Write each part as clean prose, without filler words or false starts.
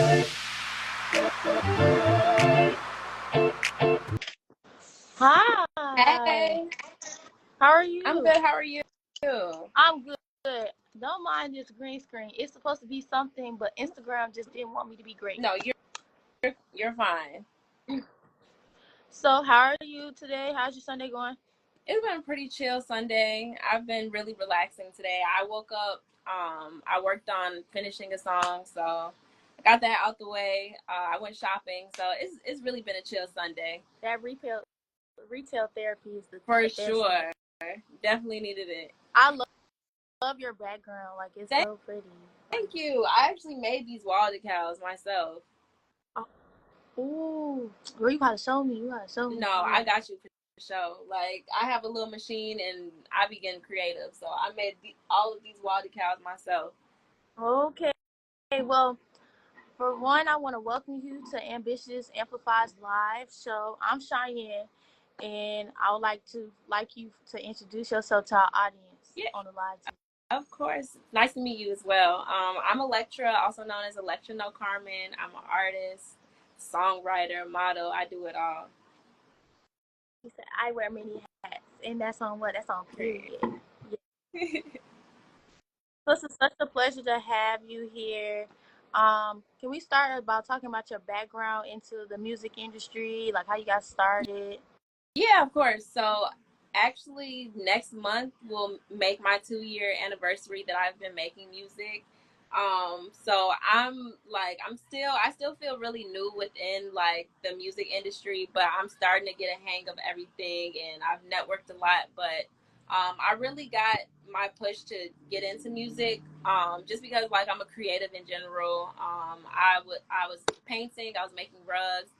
Hi. Hey, How are I'm you? good. How are you? I'm good. Don't mind this green screen. It's supposed to be something, but Instagram just didn't want me to be great. No, you're fine. So, how are you today? How's your Sunday going? It's been a pretty chill Sunday. I've been really relaxing today. I woke up. I worked on finishing a song, so I got that out the way. I went shopping, so it's really been a chill Sunday. That retail therapy is the For best thing. sure. Definitely needed it. I love your background. Like it's Thank, so pretty. thank you. I actually made these wall decals myself. Oh, ooh, girl, you gotta show me. You gotta show me No, for I real. got you for show. Like I have a little machine and I begin creative, so I made all of these wall decals myself. Okay. Well, for one, I want to welcome you to Ambitious Amplifies Live show. I'm Cheyenne, and I would like you to introduce yourself to our audience Yeah, on the live too. of course. Nice to meet you as well. I'm Elektra, also known as Elektra No Carmen. I'm an artist, songwriter, model. I do it all. He said, "I wear many hats," and that's on what? That's on Period. period. Yeah. So it's such a pleasure to have you here. Can we start about talking about your background into the music industry, like how you got started? Yeah, of course. So actually next month will make my 2 year anniversary that I've been making music. So I still feel really new within like the music industry, but I'm starting to get a hang of everything and I've networked a lot, but I really got my push to get into music just because like I'm a creative in general. I was painting, I was making rugs,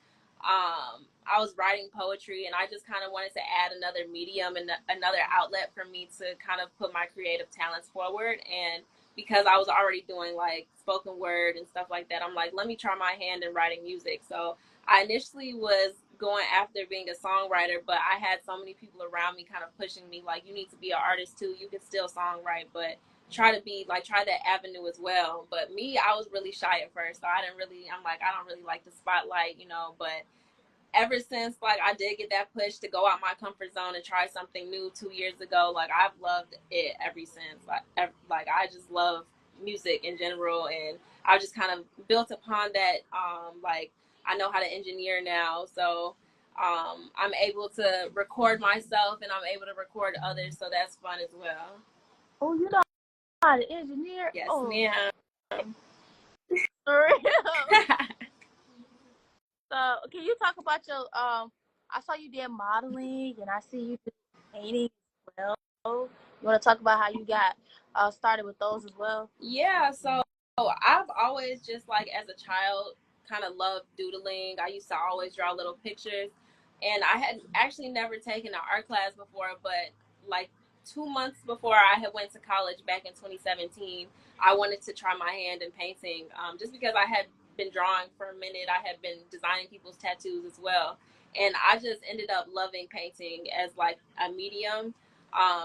I was writing poetry, and I just kind of wanted to add another medium and another outlet for me to kind of put my creative talents forward. And because I was already doing like spoken word and stuff like that, I'm like, let me try my hand in writing music. So I initially was going after being a songwriter, but I had so many people around me kind of pushing me, like, you need to be an artist too. You can still songwrite, but try that avenue as well. But me, I was really shy at first, so I'm like, I don't really like the spotlight, but ever since like I did get that push to go out my comfort zone and try something new 2 years ago, like I've loved it ever since. Like I just love music in general, and I just kind of built upon that. Like I know how to engineer now, so I'm able to record myself and I'm able to record others, so that's fun as well. Oh, you know how to engineer? Yes, Oh, ma'am. for real. So, can you talk about your I saw you did modeling, and I see you do painting as well. You want to talk about how you got started with those as well? Yeah, so I've always just like as a child kind of loved doodling. I used to always draw little pictures, and I had actually never taken an art class before, but like 2 months before I had went to college back in 2017, I wanted to try my hand in painting, just because I had been drawing for a minute. I had been designing people's tattoos as well, and I just ended up loving painting as like a medium.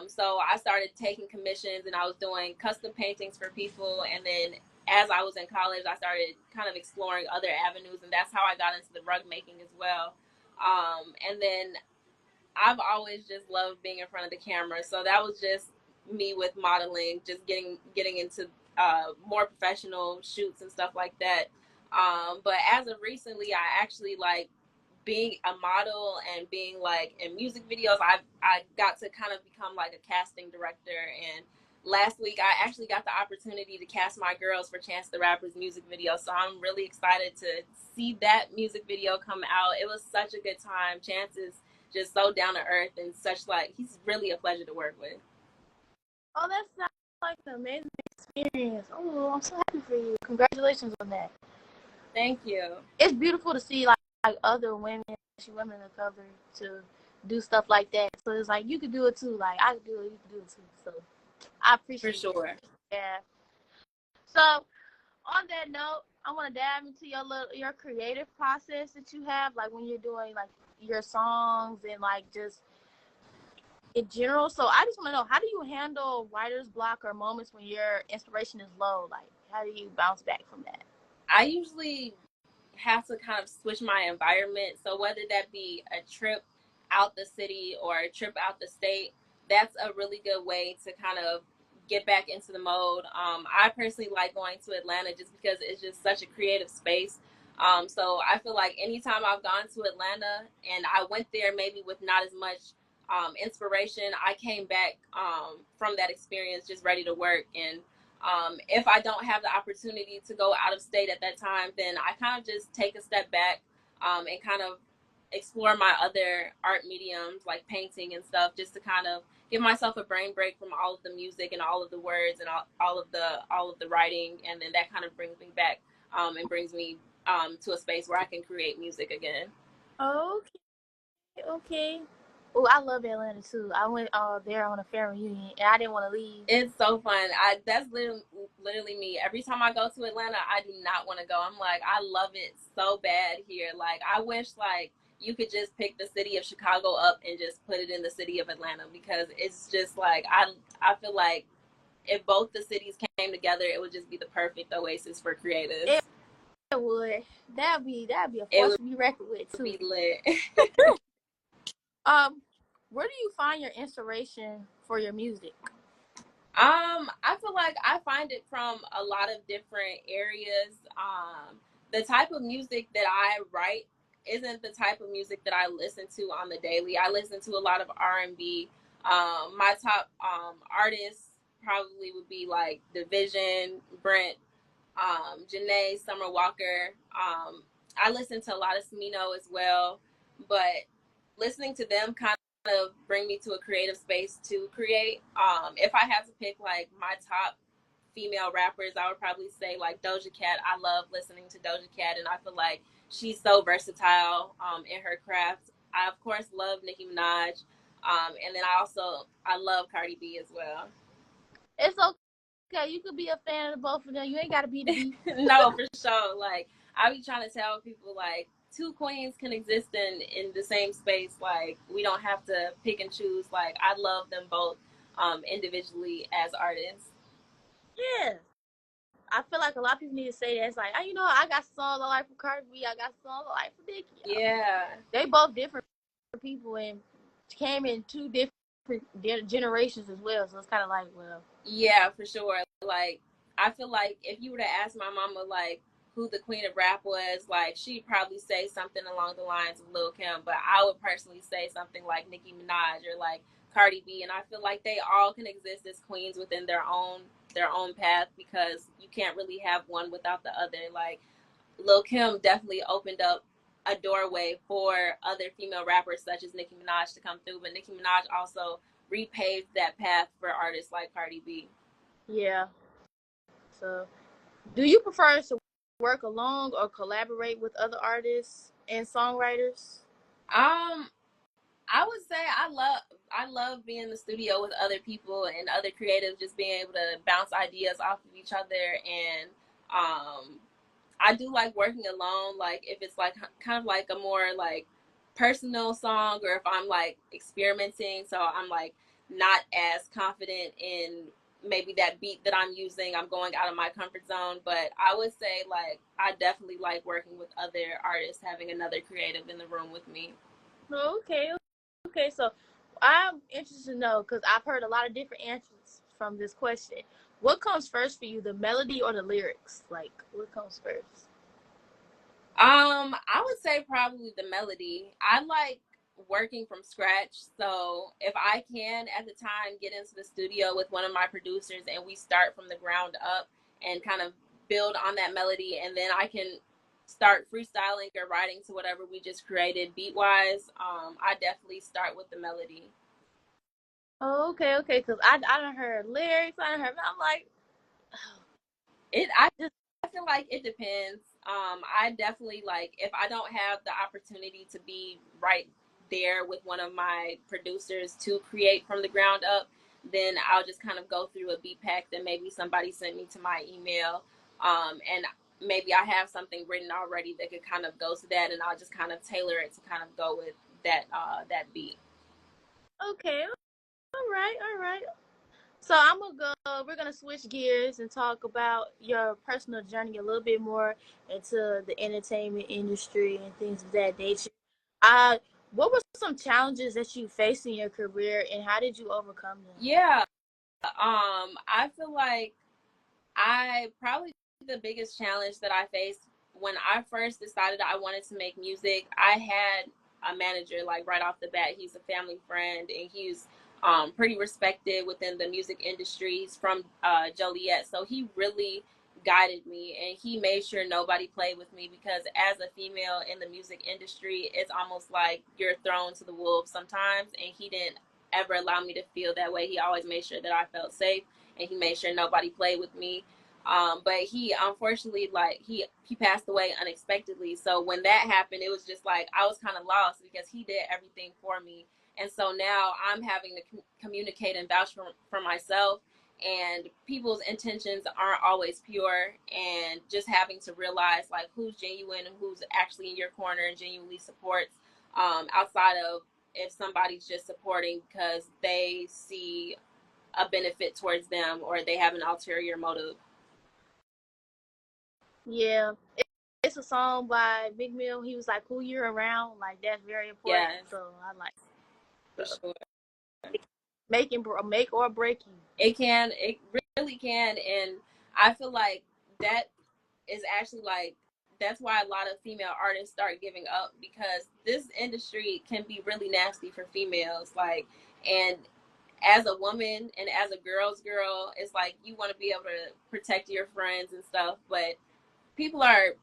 So I started taking commissions and I was doing custom paintings for people. And then as I was in college, I started kind of exploring other avenues, and that's how I got into the rug making as well. And then I've always just loved being in front of the camera, so that was just me with modeling, just getting into more professional shoots and stuff like that. But as of recently, I actually like being a model and being like in music videos. I got to kind of become like a casting director, and last week I actually got the opportunity to cast my girls for Chance the Rapper's music video, so I'm really excited to see that music video come out. It was such a good time. Chance is just so down to earth and such, like, he's really a pleasure to work with. Oh, that sounds like an amazing experience. Oh, I'm so happy for you. Congratulations on that. Thank you. It's beautiful to see like other women, especially women of color, to do stuff like that. So it's like you could do it too. Like I could do it, you could do it too. So I For appreciate sure. that. Yeah. So on that note, I want to dive into your creative process that you have, like when you're doing like your songs and like just in general. So I just want to know, how do you handle writer's block or moments when your inspiration is low? Like how do you bounce back from that? I usually have to kind of switch my environment. So whether that be a trip out the city or a trip out the state, that's a really good way to kind of get back into the mode. I personally like going to Atlanta just because it's just such a creative space. So I feel like anytime I've gone to Atlanta and I went there maybe with not as much inspiration, I came back from that experience just ready to work. And if I don't have the opportunity to go out of state at that time, then I kind of just take a step back and kind of explore my other art mediums like painting and stuff, just to kind of give myself a brain break from all of the music and all of the words and all of the writing, and then that kind of brings me back and brings me to a space where I can create music again. Okay, okay. Oh, I love Atlanta too. I went there on a family reunion, and I didn't want to leave. It's so fun. That's literally me. Every time I go to Atlanta, I do not want to go. I'm like, I love it so bad here. Like, I wish like you could just pick the city of Chicago up and just put it in the city of Atlanta, because it's just like I feel like if both the cities came together, it would just be the perfect oasis for creatives. It would. That'd be a It force would to be reckoned with too. be lit. Um, where do you find your inspiration for your music? I feel like I find it from a lot of different areas. The type of music that I write isn't the type of music that I listen to on the daily. I listen to a lot of R&B. My top artists probably would be like Division, Brent, Janae, Summer Walker. I listen to a lot of Smino as well, but listening to them kind of bring me to a creative space to create. If I had to pick like my top female rappers, I would probably say like Doja Cat. I love listening to Doja Cat, and I feel like she's so versatile in her craft. I of course love Nicki Minaj, and then I love Cardi B as well. It's okay. You could be a fan of both of them. You ain't got to be the beef. No, for sure. Like I be trying to tell people like two queens can exist in the same space. Like we don't have to pick and choose. Like I love them both individually as artists. Yeah. I feel like a lot of people need to say that. It's like, I got songs I like from Cardi B. I got songs I like from Nicki. Yeah. They both different people and came in two different generations as well. So it's kind of like, well, Yeah, for sure. Like I feel like if you were to ask my mama like who the queen of rap was, like she'd probably say something along the lines of Lil Kim, but I would personally say something like Nicki Minaj or like Cardi B, and I feel like they all can exist as queens within their own path, because you can't really have one without the other. Like Lil Kim definitely opened up a doorway for other female rappers such as Nicki Minaj to come through, but Nicki Minaj also repaved that path for artists like Cardi B. yeah. So, do you prefer to work alone or collaborate with other artists and songwriters? Um, I would say I love being in the studio with other people and other creatives, just being able to bounce ideas off of each other. And I do like working alone, like if it's like kind of like a more like personal song, or if I'm like experimenting, so I'm like not as confident in maybe that beat that I'm using. I'm going out of my comfort zone, but I would say like I definitely like working with other artists, having another creative in the room with me. Okay, okay. So, I'm interested to know because I've heard a lot of different answers from this question. What comes first for you, the melody or the lyrics? Like, what comes first? I would say probably the melody. I like working from scratch. So if I can at the time get into the studio with one of my producers and we start from the ground up and kind of build on that melody, and then I can start freestyling or writing to whatever we just created beat wise, I definitely start with the melody. Oh, okay, okay. Because I don't heard lyrics. I don't heard. I'm like, It just I feel like it depends. I definitely like if I don't have the opportunity to be right there with one of my producers to create from the ground up, then I'll just kind of go through a beat pack that maybe somebody sent me to my email, and maybe I have something written already that could kind of go to that, and I'll just kind of tailor it to kind of go with that that beat. okay. All right, all right. So we're gonna switch gears and talk about your personal journey a little bit more into the entertainment industry and things of that nature. Uh, what were some challenges that you faced in your career, and how did you overcome them? Yeah. I feel like I probably the biggest challenge that I faced when I first decided I wanted to make music, I had a manager like right off the bat. He's a family friend and he's pretty respected within the music industry. He's from Joliet, so he really guided me and he made sure nobody played with me because as a female in the music industry, it's almost like you're thrown to the wolves sometimes, and he didn't ever allow me to feel that way. He always made sure that I felt safe and he made sure nobody played with me. But he unfortunately like he passed away unexpectedly. So when that happened, it was just like I was kind of lost because he did everything for me. And so now I'm having to communicate and vouch for myself, and people's intentions aren't always pure, and just having to realize like who's genuine and who's actually in your corner and genuinely supports, outside of if somebody's just supporting because they see a benefit towards them or they have an ulterior motive. Yeah, it's a song by Big Mill. He was like, "Who you're around," like that's very important. Yes, So I like for so sure. make or break you. It really can. And I feel like that is actually like, that's why a lot of female artists start giving up because this industry can be really nasty for females. Like, and as a woman and as a girl's girl, it's like you want to be able to protect your friends and stuff, but people are,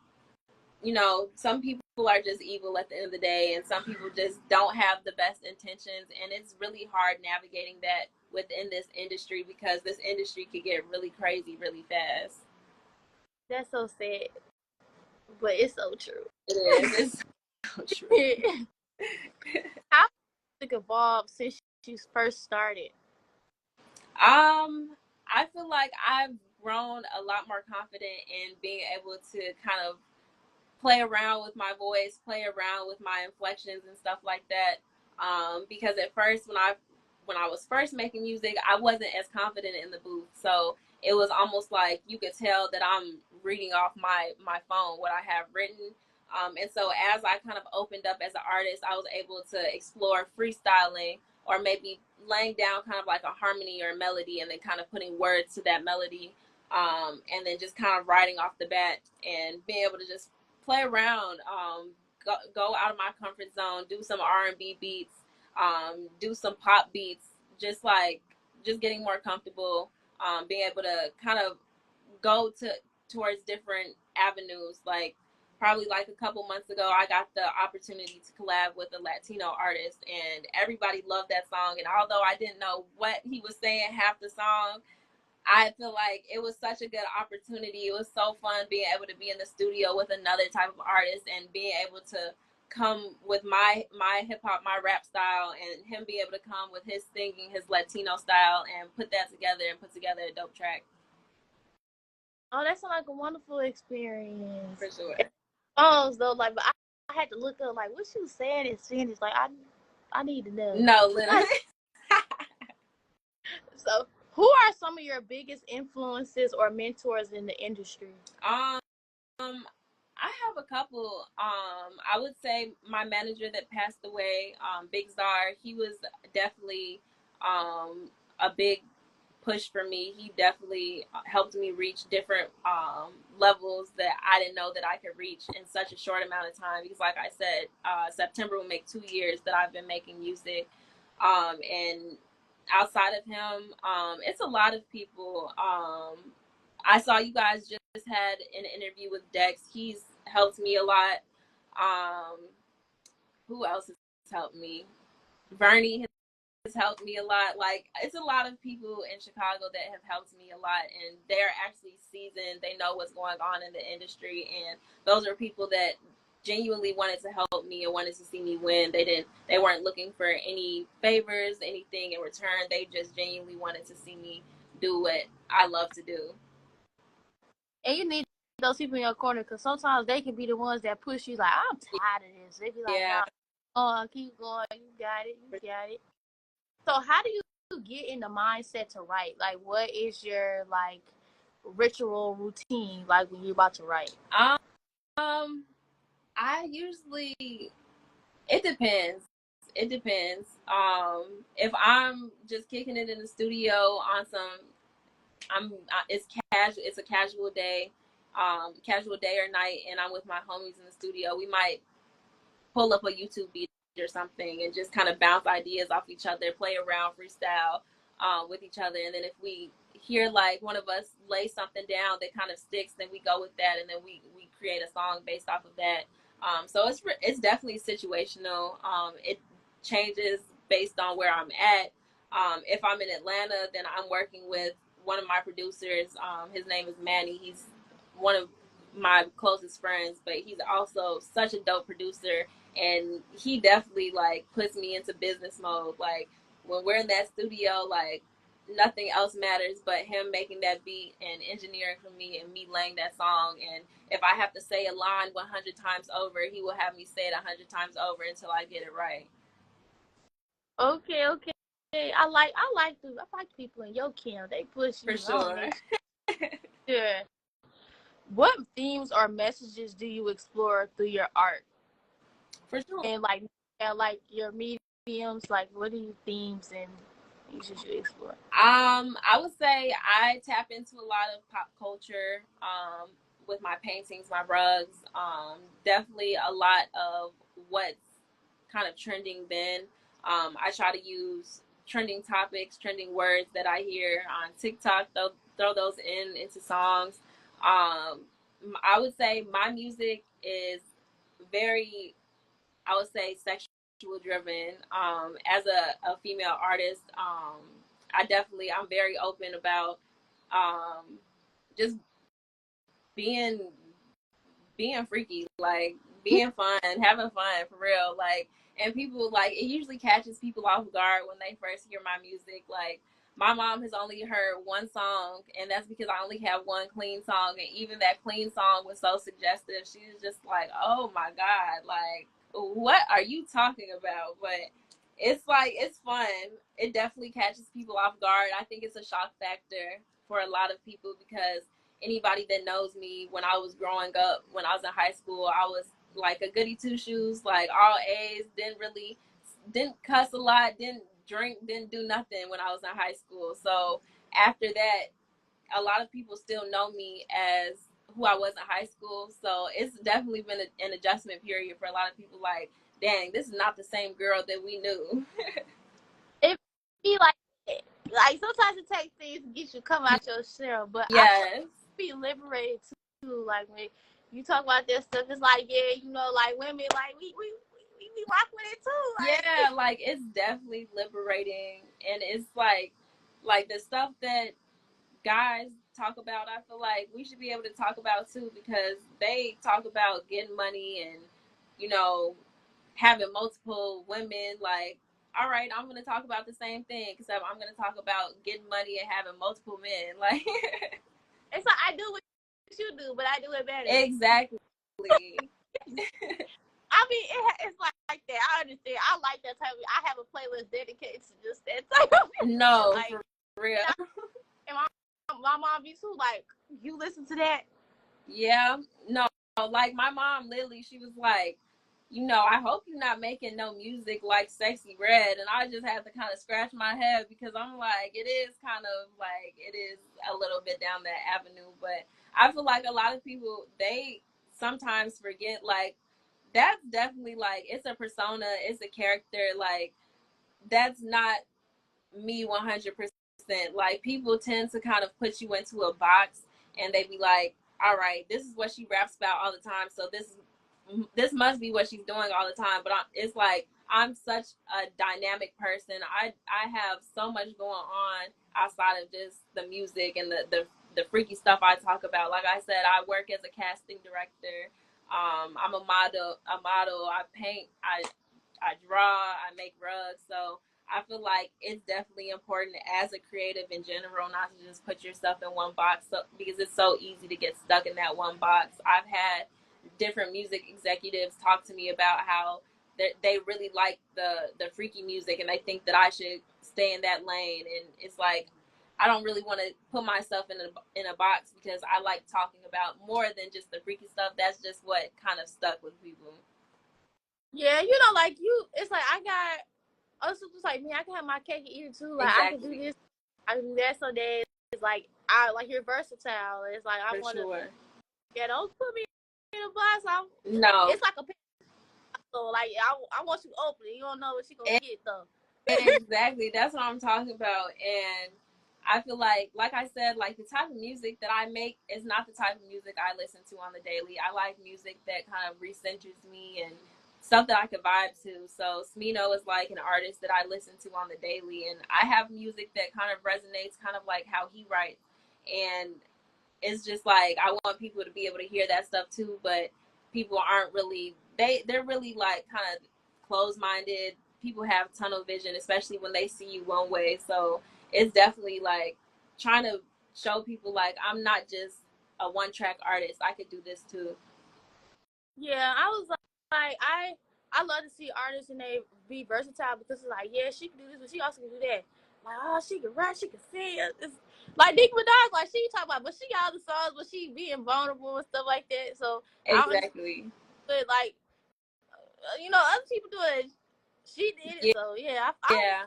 some people are just evil at the end of the day, and some people just don't have the best intentions. And it's really hard navigating that within this industry because this industry could get really crazy really fast. That's so sad, but it's so true. It is. It's so true. How music evolved since you first started? I feel like I've grown a lot more confident in being able to kind of play around with my voice, play around with my inflections and stuff like that. Because at first, when I was first making music, I wasn't as confident in the booth, so it was almost like you could tell that I'm reading off my phone what I have written. And so as I kind of opened up as an artist, I was able to explore freestyling or maybe laying down kind of like a harmony or a melody and then kind of putting words to that melody, and then just kind of writing off the bat and being able to just play around, go out of my comfort zone, do some R&B beats, do some pop beats, just getting more comfortable, being able to kind of go towards different avenues. Like probably like a couple months ago, I got the opportunity to collab with a Latino artist, and everybody loved that song. And although I didn't know what he was saying half the song, I feel like it was such a good opportunity. It was so fun being able to be in the studio with another type of artist and being able to come with my hip hop, my rap style, and him be able to come with his singing, his Latino style, and put that together and put together a dope track. Oh, that sounds like a wonderful experience. For sure. Songs though, like, but I had to look up like what she was saying in Spanish. Like I need to know. No, literally. So, who are some of your biggest influences or mentors in the industry? um, I have a couple. I would say my manager that passed away, Big Czar, he was definitely a big push for me. He definitely helped me reach different levels that I didn't know that I could reach in such a short amount of time. Because, like I said, September will make 2 years that I've been making music. And outside of him, it's a lot of people. I saw you guys just had an interview with Dex. He's helped me a lot. Um, who else has helped me? Vernie has helped me a lot. Like, it's a lot of people in Chicago that have helped me a lot, and they're actually seasoned. They know what's going on in the industry, and those are people that genuinely wanted to help me and wanted to see me win. They weren't looking for any favors, anything in return. They just genuinely wanted to see me do what I love to do. And you need those people in your corner because sometimes they can be the ones that push you. Like, I'm tired of this. They be like, Yeah. "No, keep going. You got it. You got it." So, how do you you get in the mindset to write? Like, what is your like ritual routine like when you're about to write? Um, I usually, it depends. It depends. If I'm just kicking it in the studio on some, it's casual. It's a casual day or night, and I'm with my homies in the studio. We might pull up a YouTube beat or something and just kind of bounce ideas off each other, play around, freestyle with each other. And then if we hear like one of us lay something down that kind of sticks, then we go with that, and then we create a song based off of that. So it's definitely situational. It changes based on where I'm at. If I'm in Atlanta, then I'm working with one of my producers. His name is Manny. He's one of my closest friends, but he's also such a dope producer, and he definitely like puts me into business mode. Like when we're in that studio, like nothing else matters but him making that beat and engineering for me and me laying that song. And if I have to say a line 100 times over, he will have me say it 100 times over until I get it right. Okay, okay. I like people in your camp. They push For you. I don't sure. know. Yeah. What themes or messages do you explore through your art? For sure. And like, yeah, like your mediums, like what are your themes and issues you explore? I would say I tap into a lot of pop culture with my paintings, my rugs. Definitely a lot of what's kind of trending then. I try to use trending topics, trending words that I hear on TikTok, throw those into songs. I would say my music is very, I would say, sexual driven. As a female artist, I'm very open about just being being freaky, like being fun, having fun for real. Like, and people like it usually catches people off guard when they first hear my music. Like, my mom has only heard one song, and that's because I only have one clean song, and even that clean song was so suggestive. She was just like, "Oh my god, like what are you talking about?" But it's like it's fun. It definitely catches people off guard. I think it's a shock factor for a lot of people because anybody that knows me when I was growing up, when I was in high school, I was like a goody two shoes, like all A's, didn't cuss a lot, didn't drink, didn't do nothing when I was in high school. So after that, a lot of people still know me as who I was in high school. So it's definitely been an adjustment period for a lot of people. Like, dang, this is not the same girl that we knew. It be like sometimes it takes things to get you come out your shell, but I Yes. be liberated too. Like when you talk about this stuff, it's like yeah, you know, like women, like we rock with it too. Like Yeah, like it's definitely liberating, and it's like the stuff that guys talk about, I feel like we should be able to talk about too, because they talk about getting money and you know having multiple women. Like, all right, I'm gonna talk about the same thing, except I'm gonna talk about getting money and having multiple men. Like, it's like I do what you do, but I do it better. exactly. I mean, it's like that. I understand. I like that type of. I have a playlist dedicated to just that type of music. No, Like, for real. And my mom be too. Like, you listen to that? Yeah, no, like my mom, Lily, she was like, I hope you're not making no music like Sexy Red. And I just had to kind of scratch my head because I'm like, it is kind of like, it is a little bit down that avenue. But I feel like a lot of people, they sometimes forget, like, that's definitely like, it's a persona, it's a character. Like, that's not me 100%. Like, people tend to kind of put you into a box, and they be like, all right, this is what she raps about all the time, so this must be what she's doing all the time. But it's like, I'm such a dynamic person. I have so much going on outside of just the music and the freaky stuff I talk about. Like I said, I work as a casting director. I'm a model. I paint. I draw. I make rugs. So I feel like it's definitely important as a creative in general not to just put yourself in one box, because it's so easy to get stuck in that one box. I've had different music executives talk to me about how they really like the freaky music, and they think that I should stay in that lane. And it's like I don't really want to put myself in a box because I like talking about more than just the freaky stuff. That's just what kind of stuck with people. Yeah, you know, like you, it's like I got other sisters like me. I can have my cake and eat it too. Like Exactly. I can do this, I can do that. So that it's like I like you're versatile. It's like I For want to. sure. Yeah, don't put me in a box. No. It's like a so like I want you open. You don't know what she gonna get though. Exactly. That's what I'm talking about. And I feel like I said, like the type of music that I make is not the type of music I listen to on the daily. I like music that kind of recenters me and stuff that I can vibe to. So Smino is like an artist that I listen to on the daily, and I have music that kind of resonates, kind of like how he writes. And it's just like I want people to be able to hear that stuff too, but people aren't really they're really like kind of closed minded. People have tunnel vision, especially when they see you one way. So it's definitely like trying to show people like I'm not just a one track artist. I could do this too. Yeah, I was like I love to see artists and they be versatile because it's like yeah she can do this but she also can do that. Like oh she can rap she can sing. It's like Nicki Minaj like she talk about but she got all the songs but she being vulnerable and stuff like that. So I don't Exactly. but like you know other people do it. She did it Yeah. so yeah Yeah.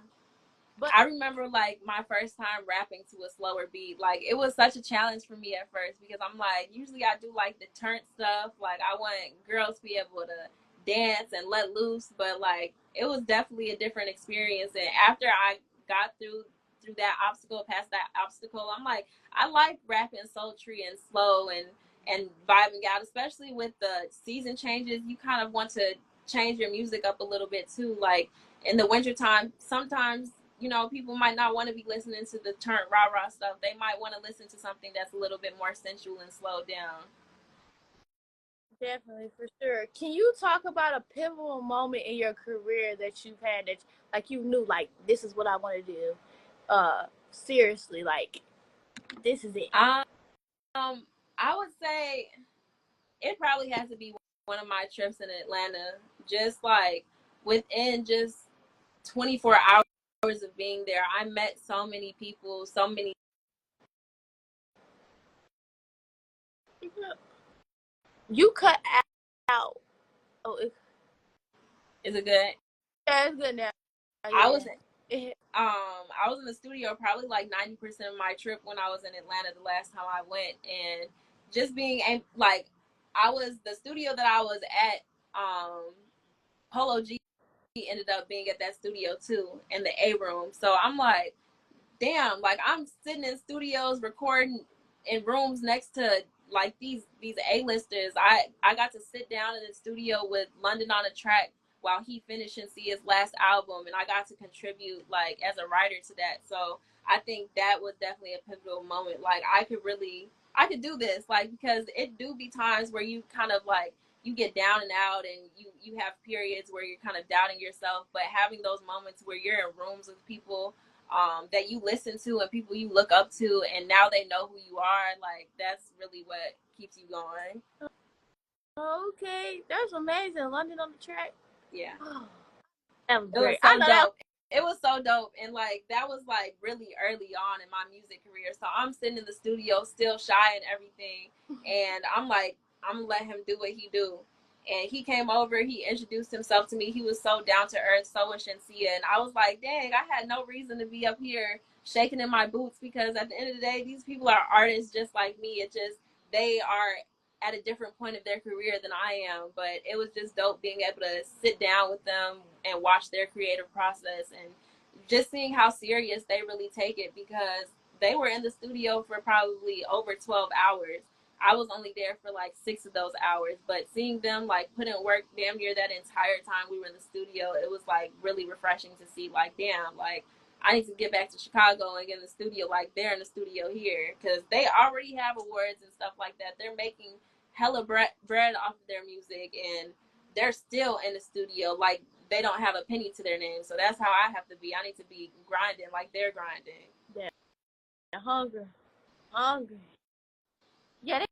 but I remember like my first time rapping to a slower beat. Like it was such a challenge for me at first because I'm like, usually I do like the turn stuff. Like I want girls to be able to dance and let loose, but like it was definitely a different experience. And after I got through that obstacle, past that obstacle, I'm like, I like rapping sultry and slow and vibing out, especially with the season changes. You kind of want to change your music up a little bit too. Like in the wintertime, sometimes people might not want to be listening to the turnt rah rah stuff. They might want to listen to something that's a little bit more sensual and slowed down. definitely for sure. Can you talk about a pivotal moment in your career that you've had that like you knew like this is what I want to do? Seriously, like this is it. I would say it probably has to be one of my trips in Atlanta. Just like within just 24 hours of being there, I met so many people, so many. You cut out. Oh, Is it good? yeah, it's good now. I was Yeah. I was in the studio probably like 90% of my trip when I was in Atlanta the last time I went, and just being like the studio that I was at, Polo G ended up being at that studio too in the A room. So I'm like, damn, like I'm sitting in studios recording in rooms next to like these A-listers. I got to sit down in the studio with London on a track while he finished and see his last album, and I got to contribute like as a writer to that. So I think that was definitely a pivotal moment. Like I could do this, like, because it do be times where you kind of like you get down and out and you have periods where you're kind of doubting yourself, but having those moments where you're in rooms with people that you listen to and people you look up to, and now they know who you are, like that's really what keeps you going. Okay, that's amazing. London on the track. Yeah. That was It was great. I so know that. dope. It was so dope. And like that was like really early on in my music career. So I'm sitting in the studio still shy and everything. And I'm like, I'm gonna let him do what he do. And he came over, he introduced himself to me. He was so down to earth, so Shensia. And I was like, dang, I had no reason to be up here shaking in my boots, because at the end of the day, these people are artists just like me. It just they are at a different point of their career than I am, but it was just dope being able to sit down with them and watch their creative process and just seeing how serious they really take it, because they were in the studio for probably over 12 hours. I was only there for like 6 of those hours, but seeing them like put in work damn near that entire time we were in the studio, it was like really refreshing to see, like, damn, like I need to get back to Chicago and get in the studio like they're in the studio here, because they already have awards and stuff like that. They're making hella bread off of their music, and they're still in the studio like they don't have a penny to their name. So that's how I have to be. I need to be grinding like they're grinding. Yeah, hungry. Yeah,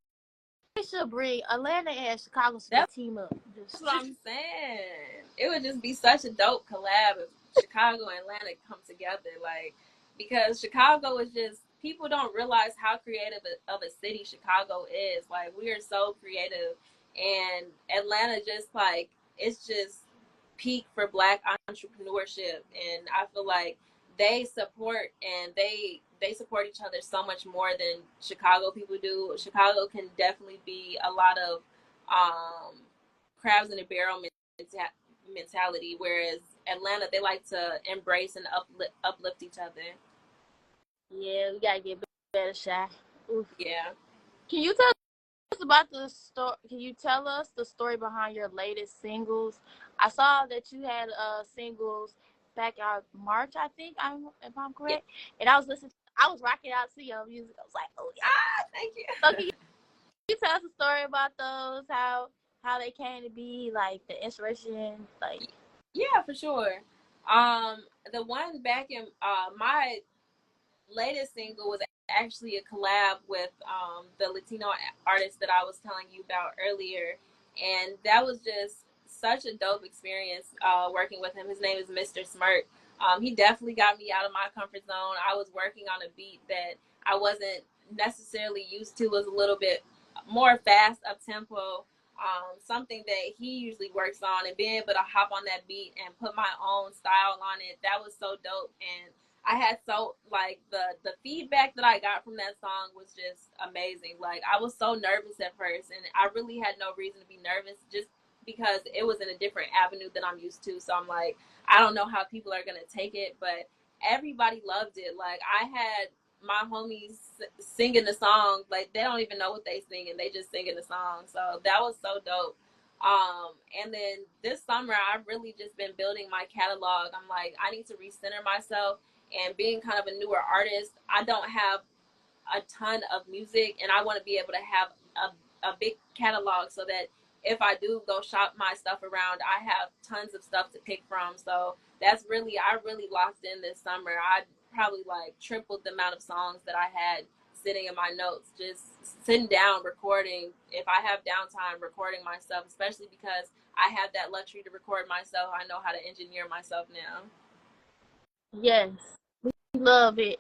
they should bring Atlanta and Chicago should That's team up. what I'm saying. It would just be such a dope collab Chicago and Atlanta come together, like, because Chicago is just, people don't realize how creative of a city Chicago is. Like, we are so creative, and Atlanta just like, it's just peak for Black entrepreneurship, and I feel like they support, and they support each other so much more than Chicago people do. Chicago can definitely be a lot of um, crabs in a barrel mentality, whereas Atlanta, they like to embrace and uplift each other. Yeah, we gotta get better, Shy. Oof. Yeah. Can you tell us about the story? Can you tell us the story behind your latest singles? I saw that you had singles back out March, I think, if I'm Yeah. correct. And I was listening. I was rocking out to your music. I was like, oh yeah. Thank you. So can you tell us a story about those? How they came to be, like the inspiration, like. Yeah, for sure. The one back in my latest single was actually a collab with the Latino artist that I was telling you about earlier, and that was just such a dope experience working with him. His name is Mr. Smirk. He definitely got me out of my comfort zone. I was working on a beat that I wasn't necessarily used to. It was a little bit more fast, up tempo. Something that he usually works on, and being able to hop on that beat and put my own style on it, that was so dope. And I had so, like, the feedback that I got from that song was just amazing. Like, I was so nervous at first, and I really had no reason to be nervous, just because it was in a different avenue than I'm used to. So I'm like, I don't know how people are gonna take it, but everybody loved it. Like, I had my homies singing the song, like they don't even know what they singing, they just singing the song. So that was so dope. And then this summer I've really just been building my catalog. I'm like, I need to recenter myself, and being kind of a newer artist, I don't have a ton of music, and I want to be able to have a big catalog so that if I do go shop my stuff around, I have tons of stuff to pick from. So that's really, I really locked in this summer. I probably like tripled the amount of songs that I had sitting in my notes, just sitting down, recording. If I have downtime, recording myself, especially because I have that luxury to record myself. I know how to engineer myself now. Yes, we love it.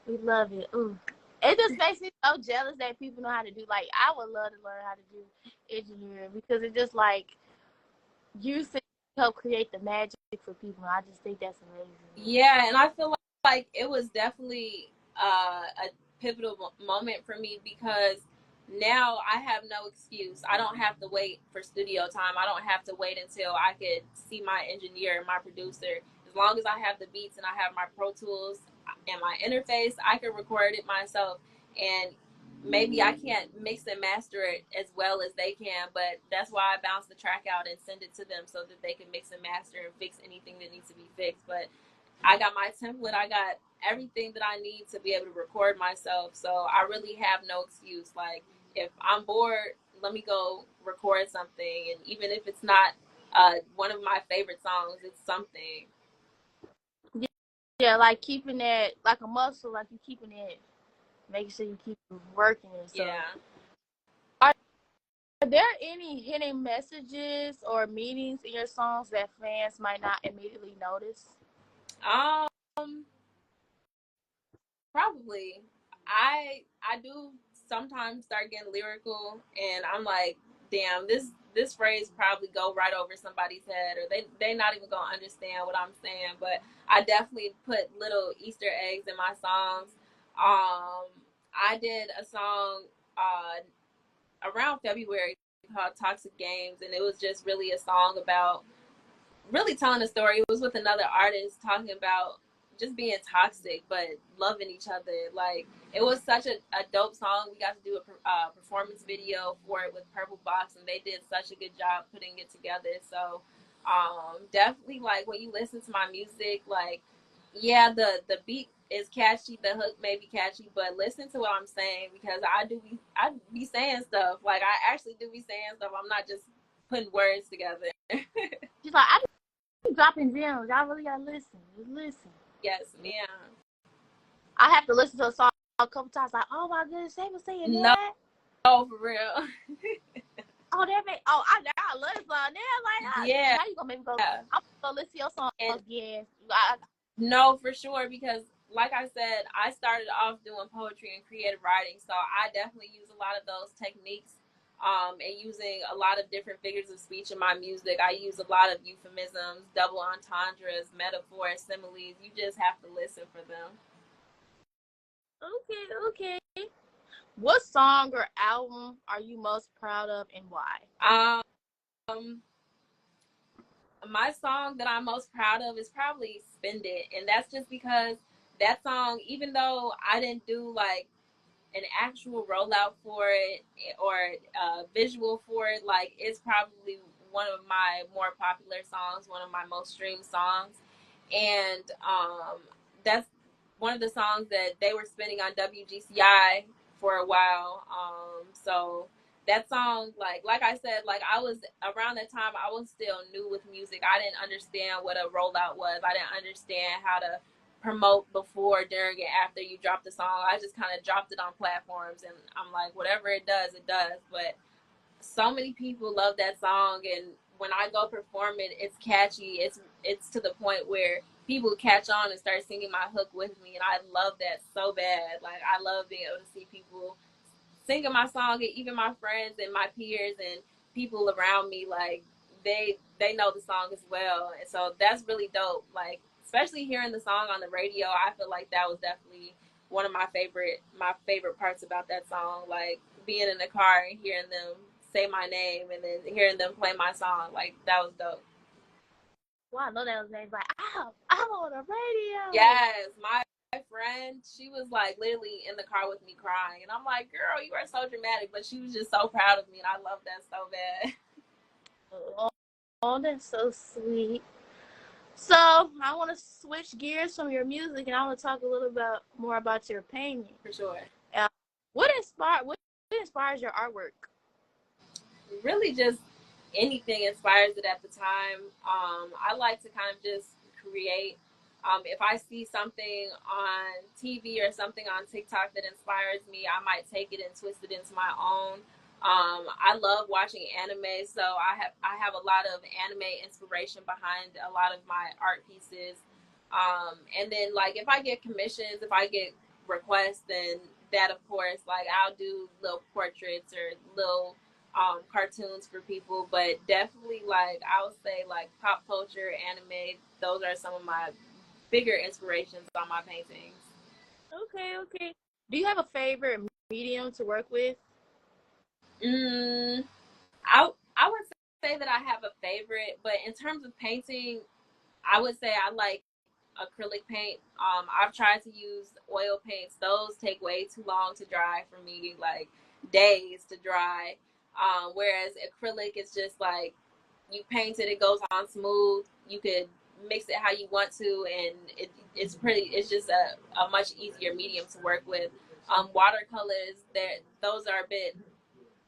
We love it. Ooh. It just makes me so jealous that people know how to do. Like, I would love to learn how to do engineering, because it's just like you help create the magic for people. And I just think that's amazing. Yeah, and I feel like it was definitely a pivotal moment for me, because now I have no excuse. I don't have to wait for studio time. I don't have to wait until I could see my engineer, my producer. As long as I have the beats and I have my Pro Tools and my interface, I can record it myself. And maybe I can't mix and master it as well as they can, but that's why I bounce the track out and send it to them so that they can mix and master and fix anything that needs to be fixed. But I got my template. I got everything that I need to be able to record myself. So I really have no excuse. Like, if I'm bored, let me go record something. And even if it's not one of my favorite songs, it's something. Yeah, like keeping that like a muscle, like you keeping it, making sure you keep working and so. Yeah. Are there any hidden messages or meanings in your songs that fans might not immediately notice? Um, Probably. I do sometimes start getting lyrical, and I'm like, damn, this phrase probably go right over somebody's head, or they not even gonna understand what I'm saying. But I definitely put little Easter eggs in my songs. I did a song around February called Toxic Games, and it was just really a song about really telling a story. It was with another artist talking about just being toxic but loving each other. Like, it was such a dope song. We got to do a performance video for it with Purple Box, and they did such a good job putting it together. So definitely, like, when you listen to my music, like, yeah, the beat is catchy, the hook may be catchy, but listen to what I'm saying, because I be saying stuff. Like, I actually do be saying stuff. I'm not just putting words together. She's like, I be dropping gems. Y'all really gotta listen. Just listen. Yes, ma'am. I have to listen to a song a couple times. Like, oh my goodness, they was saying No, that. for real. Oh, that made. Oh, I love this song. Then like, Yeah. now you gonna make me go. So listen to your song And again. no, for sure, because like I said, I started off doing poetry and creative writing, so I definitely use a lot of those techniques, and using a lot of different figures of speech in my music. I use a lot of euphemisms, double entendres, metaphors, similes. You just have to listen for them. Okay. What song or album are you most proud of and why? Um, my song that I'm most proud of is probably "Spend It," and that's just because that song, even though I didn't do like an actual rollout for it or a visual for it, like it's probably one of my more popular songs, one of my most streamed songs, and that's one of the songs that they were spinning on WGCI for a while. So that song, like I said, like I was around that time, I was still new with music. I didn't understand what a rollout was. I didn't understand how to promote before, during, and after you drop the song. I just kind of dropped it on platforms, and I'm like, whatever it does, it does. But so many people love that song, and when I go perform it, it's catchy. It's to the point where people catch on and start singing my hook with me, and I love that so bad. Like I love being able to see people singing my song, and even my friends and my peers and people around me, like they know the song as well, and so that's really dope. Like especially hearing the song on the radio, I feel like that was definitely one of my favorite parts about that song. Like being in the car and hearing them say my name and then hearing them play my song, like that was dope. Well, I know that was named like, I'm on the radio. Yes, my friend, she was like literally in the car with me crying, and I'm like, girl, you are so dramatic, but she was just so proud of me, and I love that so bad. Oh, that's so sweet. So I want to switch gears from your music, and I want to talk a little bit more about your painting. For sure. Uh, what inspires your artwork? Really just anything inspires it at the time. I like to kind of just create. If I see something on TV or something on TikTok that inspires me, I might take it and twist it into my own. I love watching anime, so I have a lot of anime inspiration behind a lot of my art pieces. And then like if I get commissions, if I get requests, then that of course like I'll do little portraits or little cartoons for people, but definitely like I would say like pop culture, anime. Those are some of my bigger inspirations on my paintings. Okay. Do you have a favorite medium to work with? Mm, I would say that I have a favorite, but in terms of painting, I would say I like acrylic paint. I've tried to use oil paints. Those take way too long to dry for me, like days to dry. Whereas acrylic is just like you paint it, it goes on smooth. You could mix it how you want to, and it's pretty. It's just a much easier medium to work with. Watercolors, those are a bit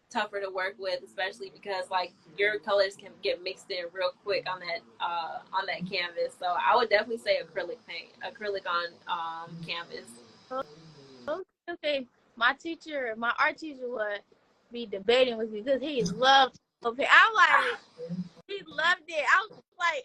tougher to work with, especially because like your colors can get mixed in real quick on that canvas. So I would definitely say acrylic paint, acrylic on canvas. Okay. My art teacher would be debating with me because he loved paint. I'm like, he loved it. I was like,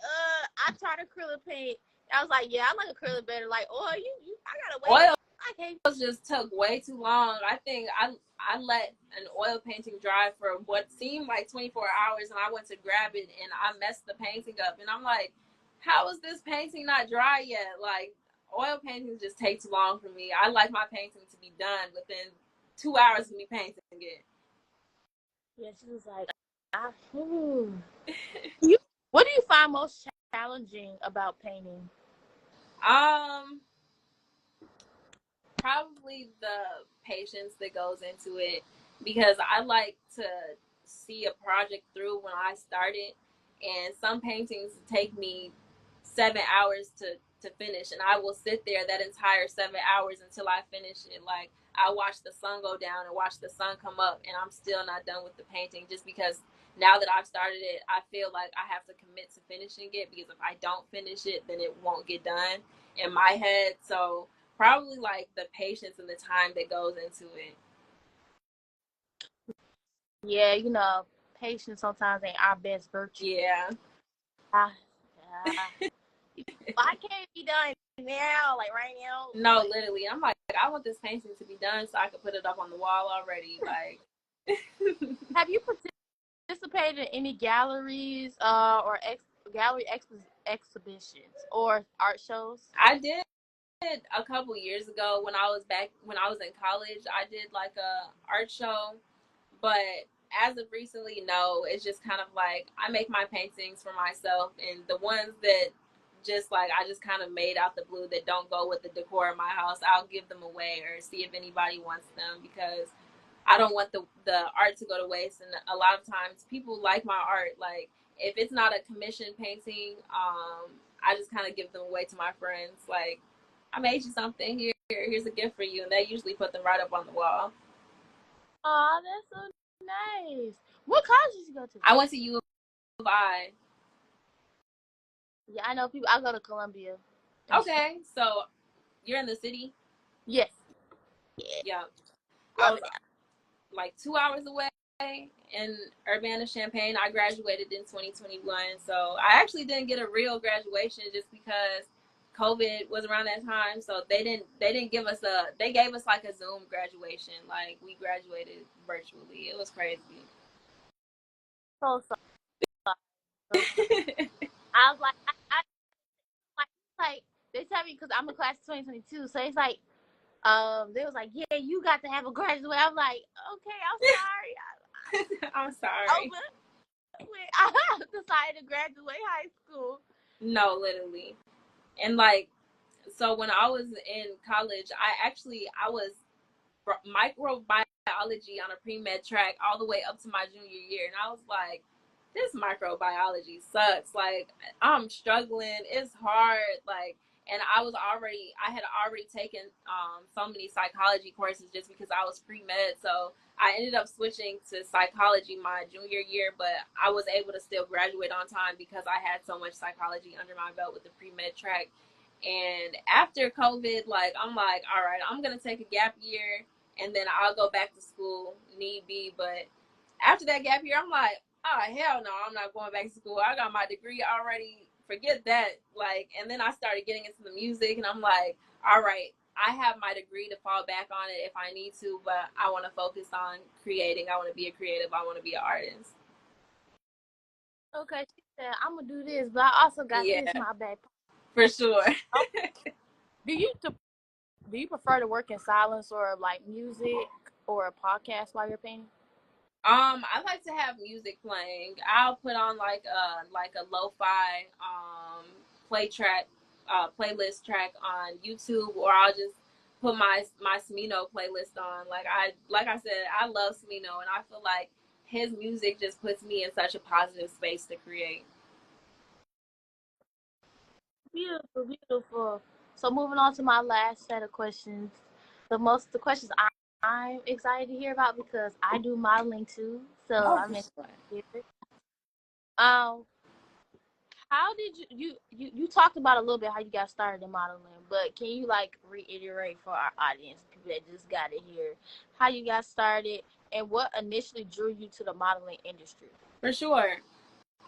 I tried acrylic paint. I was like, yeah, I like acrylic better. Like, oh, I gotta wait. Oil I can't. just took way too long. I think I let an oil painting dry for what seemed like 24 hours, and I went to grab it and I messed the painting up. And I'm like, how is this painting not dry yet? Like oil paintings just take too long for me. I like my painting to be done within 2 hours of me painting it. Yeah, she was like, you, what do you find most challenging about painting? Um, Probably the patience that goes into it, because I like to see a project through when I start it, and some paintings take me 7 hours to finish, and I will sit there that entire 7 hours until I finish it. Like I watch the sun go down and watch the sun come up, and I'm still not done with the painting, just because now that I've started it, I feel like I have to commit to finishing it, because if I don't finish it, then it won't get done in my head. So probably like the patience and the time that goes into it. Yeah, patience sometimes ain't our best virtue. Yeah. Ah, Why can't it be done now? Like right now? No, Like, literally. I'm like, I want this painting to be done so I can put it up on the wall already. Like, have you participated in any galleries or gallery exhibitions or art shows? I did a couple years ago when I was in college. I did like a art show, but as of recently, no. It's just kind of like I make my paintings for myself, and the ones that just like I just kind of made out the blue that don't go with the decor of my house, I'll give them away or see if anybody wants them, because I don't want the art to go to waste. And a lot of times people like my art. Like if it's not a commissioned painting, I just kind of give them away to my friends. Like, I made you something here. Here's a gift for you, and they usually put them right up on the wall. Oh, that's so nice. What college did you go to? I went to U of I. Yeah, I know people. I go to Columbia. Okay, so you're in the city. Yes. Yeah. Yeah, I Love was it. like 2 hours away in Urbana-Champaign. I graduated in 2021, so I actually didn't get a real graduation just because COVID was around that time. So they didn't give us they gave us like a Zoom graduation. Like we graduated virtually. It was crazy. So sorry. So sorry. I was like, like they tell me because I'm in class 2022, so it's like they was like, yeah, you got to have a graduate. I'm like, okay, I'm sorry. I'm I, sorry. I decided to graduate high school. No, literally. And like, so when I was in college, I was microbiology on a pre-med track all the way up to my junior year, and I was like, this microbiology sucks. Like, I'm struggling. It's hard. Like, and I had already taken so many psychology courses just because I was pre-med. So I ended up switching to psychology my junior year, but I was able to still graduate on time because I had so much psychology under my belt with the pre-med track. And after COVID, like, I'm like, all right, I'm gonna take a gap year and then I'll go back to school, need be. But after that gap year, I'm like, oh hell no, I'm not going back to school. I got my degree already. Forget that. Like, and then I started getting into the music, and I'm like, all right, I have my degree to fall back on it if I need to, but I want to focus on creating. I want to be a creative. I want to be an artist. Okay, she said I'm gonna do this, but I also got this Yeah, my back. for sure. Oh, do you do you prefer to work in silence or like music or a podcast while you're painting? I like to have music playing. I'll put on like a lo-fi playlist track on YouTube, or I'll just put my Smino playlist on. Like I said, I love Smino, and I feel like his music just puts me in such a positive space to create. Beautiful, beautiful. So moving on to my last set of questions. The questions I'm excited to hear about because I do modeling too. So Oh, I'm for excited sure. to hear it. Um, how did you talked about a little bit how you got started in modeling, but can you like reiterate for our audience, people that just got to hear how you got started and what initially drew you to the modeling industry? For sure.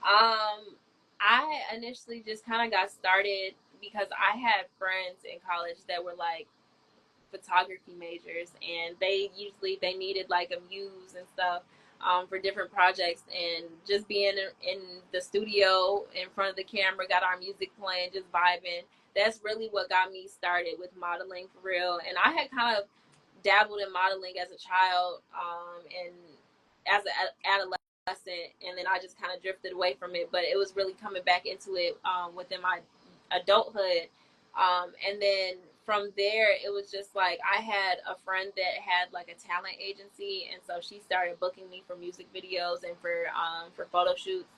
I initially just kind of got started because I had friends in college that were like photography majors, and they needed like a muse and stuff for different projects, and just being in the studio in front of the camera, got our music playing, just vibing. That's really what got me started with modeling for real. And I had kind of dabbled in modeling as a child, and as an adolescent, and then I just kind of drifted away from it. But it was really coming back into it within my adulthood, and then from there, it was just like I had a friend that had like a talent agency, and so she started booking me for music videos and for photo shoots.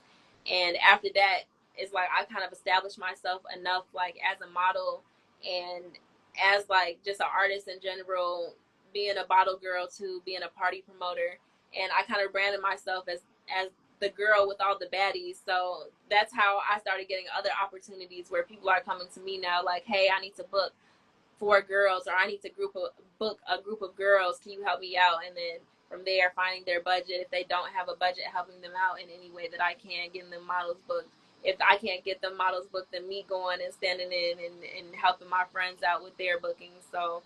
And after that, it's like I kind of established myself enough, like as a model and as like just an artist in general, being a bottle girl to being a party promoter, and I kind of branded myself as the girl with all the baddies. So that's how I started getting other opportunities where people are coming to me now, like, hey, I need to book 4 girls, or I need to book a group of girls. Can you help me out? And then from there, finding their budget. If they don't have a budget, helping them out in any way that I can, getting them models booked. if I can't get the models booked, then me going and standing in and helping my friends out with their bookings. So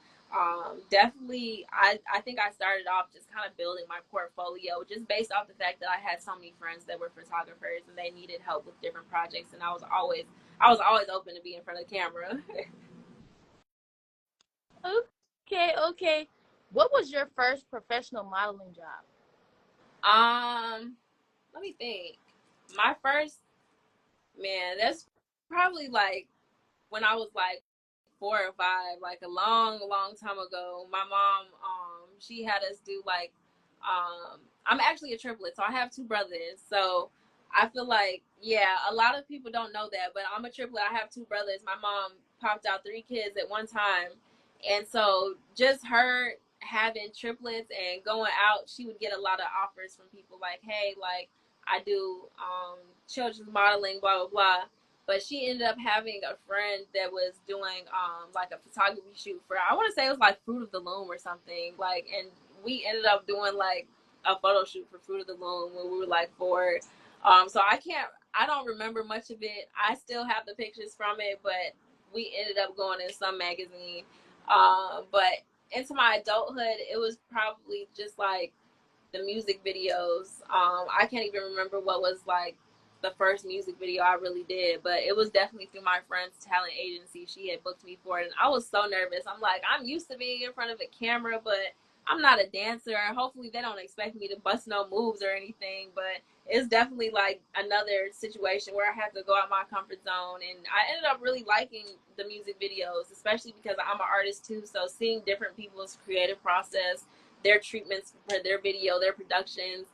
definitely, I think I started off just kind of building my portfolio just based off the fact that I had so many friends that were photographers and they needed help with different projects, and I was always open to be in front of the camera. Okay, okay. What was your first professional modeling job? Let me think. My first, man, that's probably like when I was like 4 or 5, like a long, long time ago. My mom, she had us do like, I'm actually a triplet, so I have 2 brothers. So I feel like, yeah, a lot of people don't know that, but I'm a triplet. I have 2 brothers. My mom popped out 3 kids at one time, and so just her having triplets and going out, she would get a lot of offers from people like, hey, like I do children's modeling, blah blah blah. But she ended up having a friend that was doing like a photography shoot for, I want to say it was like Fruit of the Loom or something, like, and we ended up doing like a photo shoot for Fruit of the Loom when we were like 4. So I don't remember much of it. I still have the pictures from it, but we ended up going in some magazine. But into my adulthood, it was probably just like the music videos. I can't even remember what was like the first music video I really did, but it was definitely through my friend's talent agency. She had booked me for it, and I was so nervous. I'm like, I'm used to being in front of a camera, but I'm not a dancer. Hopefully, they don't expect me to bust no moves or anything. But it's definitely like another situation where I have to go out my comfort zone, and I ended up really liking the music videos, especially because I'm an artist too. So seeing different people's creative process, their treatments for their video, their productions.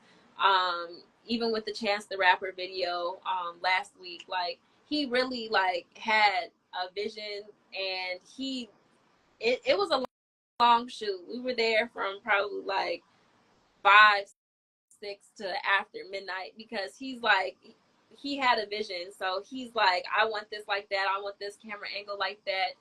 Even with the Chance the Rapper video last week, like he really like had a vision, and it was a long shoot. We were there from probably like 5, 6 to after midnight because he's like he had a vision. So he's like, I want this like that. I want this camera angle like that.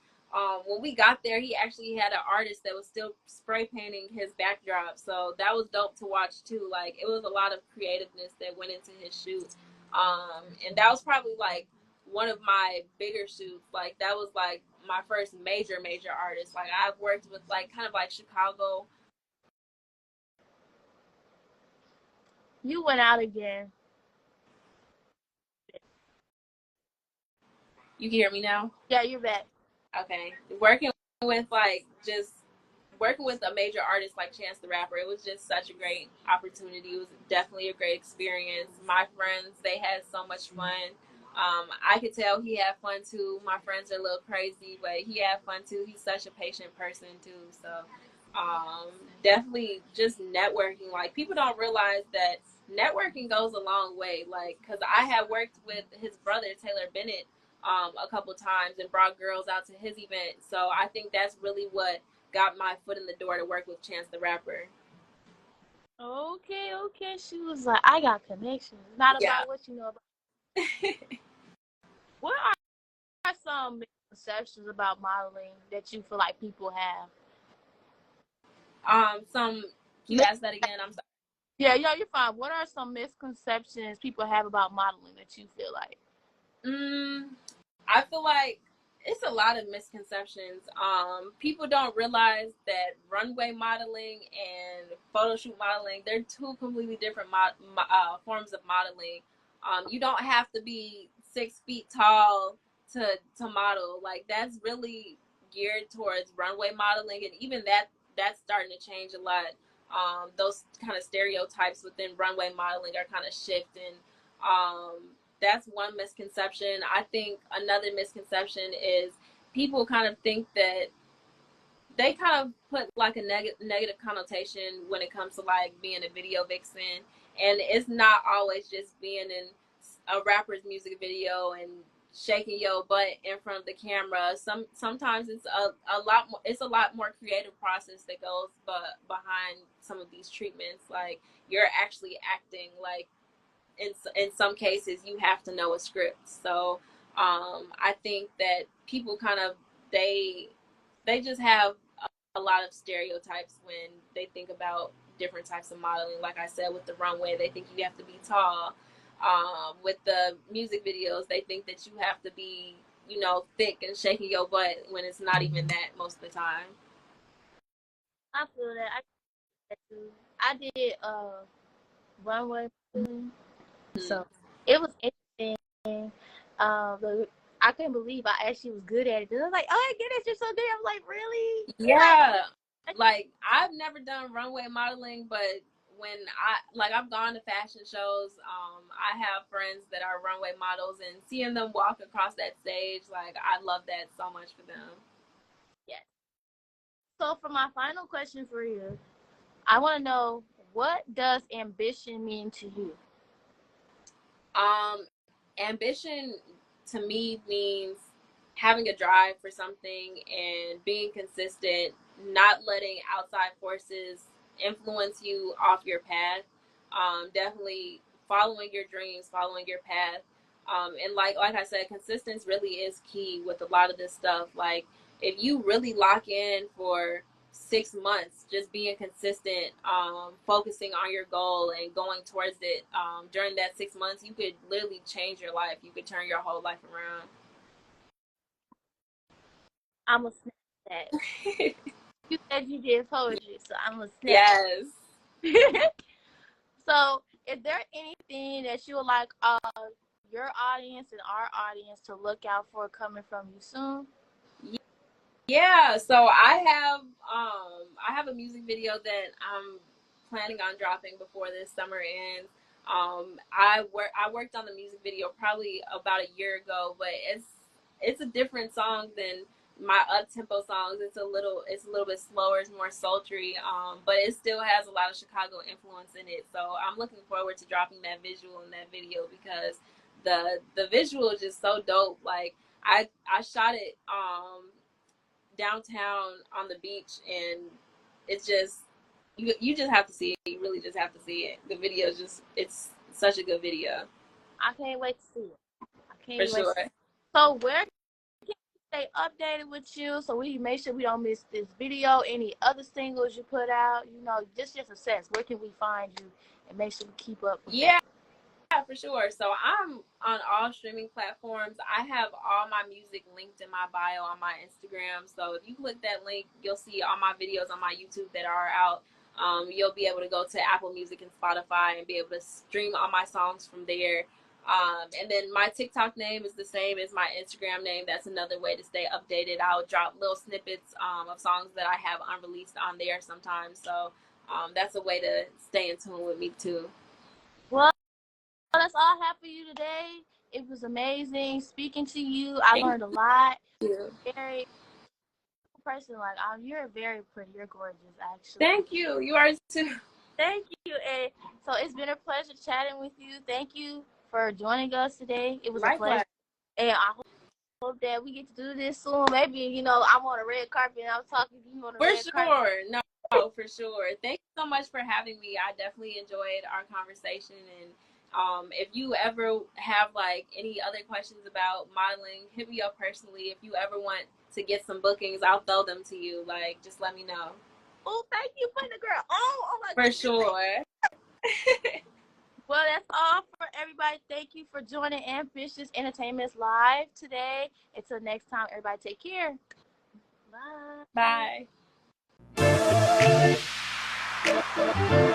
When we got there, he actually had an artist that was still spray painting his backdrop. So that was dope to watch too. Like it was a lot of creativeness that went into his shoot. And that was probably like one of my bigger shoots. Like that was like my first major artist. Like I've worked with like kind of like Chicago. You went out again. You can hear me now? Yeah, you're back. Okay. With like just working with a major artist like Chance the Rapper, it was just such a great opportunity. It was definitely a great experience. My friends, they had so much fun. I could tell he had fun too. My friends are a little crazy, but he had fun too. He's such a patient person too. So definitely just networking. Like people don't realize that networking goes a long way. Like, cause I had worked with his brother Taylor Bennett a couple times and brought girls out to his event. So I think that's really what got my foot in the door to work with Chance the Rapper. Okay, okay. She was like, I got connections. Not Yeah. about what you know about. What are some misconceptions about modeling that you feel like people have? Some. Can you Mi- ask that again? I'm sorry. Yeah, yeah, you're fine. What are some misconceptions people have about modeling that you feel like? Mm, I feel like it's a lot of misconceptions. People don't realize that runway modeling and photo shoot modeling, they're 2 completely different forms of modeling. You don't have to be 6 feet tall to model. Like that's really geared towards runway modeling, and even that's starting to change a lot. Those kind of stereotypes within runway modeling are kind of shifting. That's one misconception. I think another misconception is people kind of think that they kind of put like a negative connotation when it comes to like being a video vixen, and it's not always just being in a rapper's music video and shaking your butt in front of the camera. Sometimes it's a lot more. It's a lot more creative process that goes behind some of these treatments. Like you're actually acting. Like in some cases you have to know a script. So I think that people kind of they just have a lot of stereotypes when they think about different types of modeling. Like I said, with the runway, they think you have to be tall. With the music videos, they think that you have to be, you know, thick and shaking your butt when it's not even that most of the time. I feel that. I get that too. I did runway modeling, so it was interesting. I couldn't believe I actually was good at it. And I was like, "Oh, I get it. You're so good." I was like, "Really?" Yeah, like I've never done runway modeling, but when I've gone to fashion shows, I have friends that are runway models, and seeing them walk across that stage, like I love that so much for them. Yes. So for my final question for you, I want to know, what does ambition mean to you? Um, Ambition to me means having a drive for something and being consistent, not letting outside forces influence you off your path. Definitely following your dreams, following your path. And like I said, consistency really is key with a lot of this stuff. Like if you really lock in for 6 months, just being consistent, focusing on your goal and going towards it, during that 6 months, you could literally change your life. You could turn your whole life around. I'm gonna snap that. You said you did poetry, so I'm gonna snap. Yes. So, is there anything that you would like your audience and our audience to look out for coming from you soon? Yeah, so I have a music video that I'm planning on dropping before this summer ends. I worked on the music video probably about a year ago, but it's a different song than my up tempo songs. It's a little bit slower, it's more sultry, but it still has a lot of Chicago influence in it. So I'm looking forward to dropping that visual in that video because the visual is just so dope. Like I shot it downtown on the beach, and it's just you just have to see it. You really just have to see it. The video is just it's such a good video I can't wait to see it. I for can't wait. sure. So, where can we stay updated with you so we make sure we don't miss this video, any other singles you put out? Just a sense. Where can we find you and make sure we keep up with that? Yeah, for sure. So I'm on all streaming platforms. I have all my music linked in my bio on my Instagram. So if you click that link, you'll see all my videos on my YouTube that are out. You'll be able to go to Apple Music and Spotify and be able to stream all my songs from there. And then my TikTok name is the same as my Instagram name. That's another way to stay updated. I'll drop little snippets of songs that I have unreleased on there sometimes. So that's a way to stay in tune with me too. Well, that's all I have for you today. It was amazing speaking to you. I Thank learned a lot. you. Very person, like, you're very pretty. You're gorgeous, actually. Thank you. You are too. Thank you. And so it's been a pleasure chatting with you. Thank you for joining us today. It was a pleasure. Likewise. And I hope that we get to do this soon. Maybe, I'm on a red carpet and I'm talking to you on a For red carpet. sure. No, for sure. Thank you so much for having me. I definitely enjoyed our conversation. And if you ever have like any other questions about modeling, hit me up personally. If you ever want to get some bookings, I'll throw them to you. Like, just let me know. Oh, thank you, putting the girl. Oh my For goodness. sure. Well, that's all for everybody. Thank you for joining Ambitious Entertainment's live today. Until next time, everybody take care. Bye. Bye.